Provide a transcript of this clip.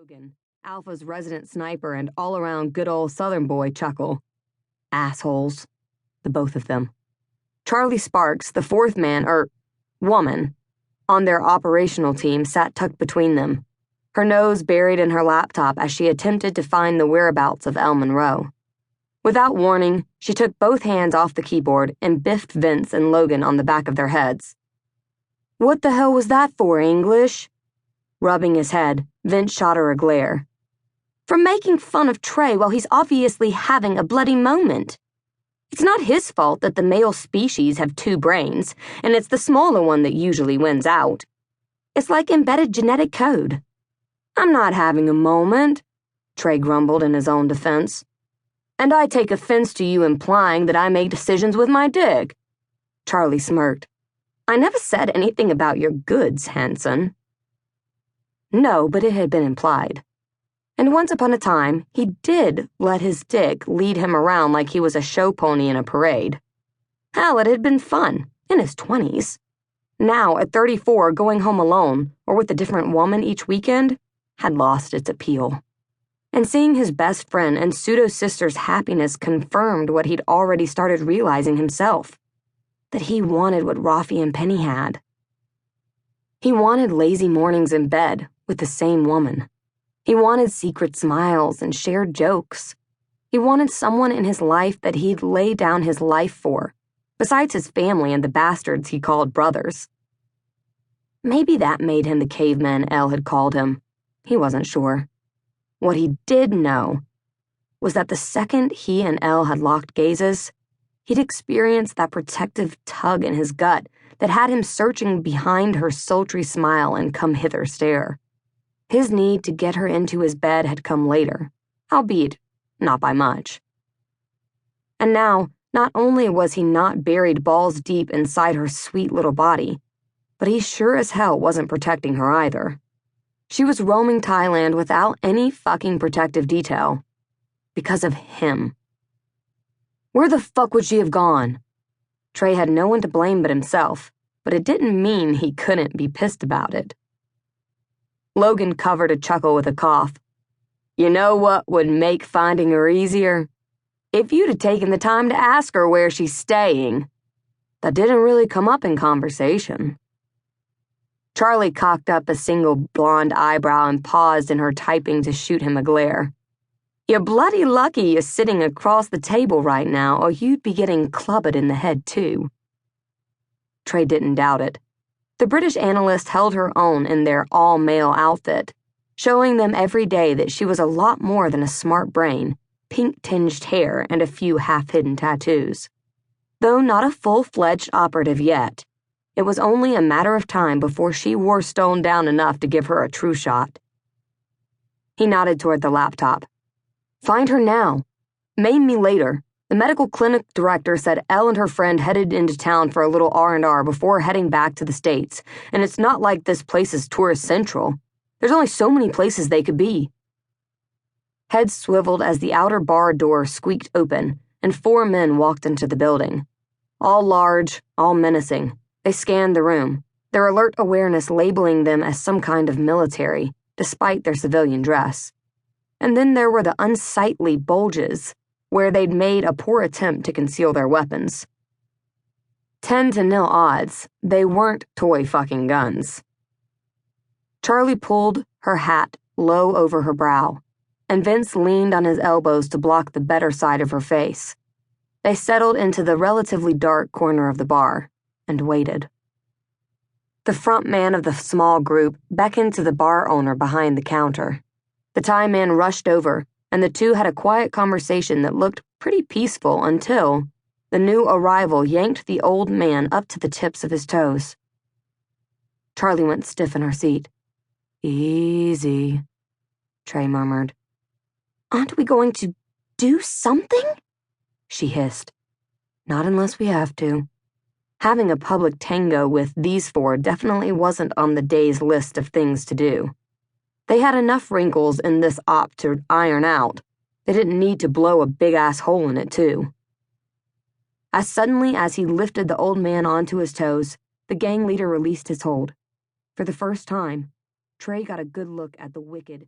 Logan, Alpha's resident sniper and all-around good old Southern boy, chuckle. Assholes. The both of them. Charlie Sparks, the fourth man, woman, on their operational team sat tucked between them, her nose buried in her laptop as she attempted to find the whereabouts of Elle Monroe. Without warning, she took both hands off the keyboard and biffed Vince and Logan on the back of their heads. "What the hell was that for, English?" Rubbing his head, Vince shot her a glare. "For making fun of Trey while he's obviously having a bloody moment. It's not his fault that the male species have two brains, and it's the smaller one that usually wins out. It's like embedded genetic code." "I'm not having a moment," Trey grumbled in his own defense. "And I take offense to you implying that I make decisions with my dick." Charlie smirked. "I never said anything about your goods, Hanson." No, but it had been implied. And once upon a time, he did let his dick lead him around like he was a show pony in a parade. Hell, it had been fun, in his 20s. Now, at 34, going home alone, or with a different woman each weekend, had lost its appeal. And seeing his best friend and pseudo-sister's happiness confirmed what he'd already started realizing himself, that he wanted what Rafi and Penny had. He wanted lazy mornings in bed with the same woman. He wanted secret smiles and shared jokes. He wanted someone in his life that he'd lay down his life for, besides his family and the bastards he called brothers. Maybe that made him the caveman Elle had called him. He wasn't sure. What he did know was that the second he and Elle had locked gazes, he'd experienced that protective tug in his gut that had him searching behind her sultry smile and come-hither stare. His need to get her into his bed had come later, albeit not by much. And now, not only was he not buried balls deep inside her sweet little body, but he sure as hell wasn't protecting her either. She was roaming Thailand without any fucking protective detail. Because of him. Where the fuck would she have gone? Trey had no one to blame but himself, but it didn't mean he couldn't be pissed about it. Logan covered a chuckle with a cough. "You know what would make finding her easier? If you'd have taken the time to ask her where she's staying. That didn't really come up in conversation." Charlie cocked up a single blonde eyebrow and paused in her typing to shoot him a glare. "You're bloody lucky you're sitting across the table right now, or you'd be getting clubbed in the head, too." Trey didn't doubt it. The British analyst held her own in their all-male outfit, showing them every day that she was a lot more than a smart brain, pink-tinged hair, and a few half-hidden tattoos. Though not a full-fledged operative yet, it was only a matter of time before she wore Stone down enough to give her a true shot. He nodded toward the laptop. "Find her now. Maim me later. The medical clinic director said Elle and her friend headed into town for a little R&R before heading back to the States, and it's not like this place is tourist central. There's only so many places they could be." Heads swiveled as the outer bar door squeaked open, and 4 men walked into the building. All large, all menacing. They scanned the room, their alert awareness labeling them as some kind of military, despite their civilian dress. And then there were the unsightly bulges, where they'd made a poor attempt to conceal their weapons. 10-0 odds, they weren't toy fucking guns. Charlie pulled her hat low over her brow, and Vince leaned on his elbows to block the better side of her face. They settled into the relatively dark corner of the bar, and waited. The front man of the small group beckoned to the bar owner behind the counter. The Thai man rushed over, and the two had a quiet conversation that looked pretty peaceful until the new arrival yanked the old man up to the tips of his toes. Charlie went stiff in her seat. "Easy," Trey murmured. "Aren't we going to do something?" she hissed. "Not unless we have to." Having a public tango with these 4 definitely wasn't on the day's list of things to do. They had enough wrinkles in this op to iron out. They didn't need to blow a big-ass hole in it, too. As suddenly as he lifted the old man onto his toes, the gang leader released his hold. For the first time, Trey got a good look at the wicked,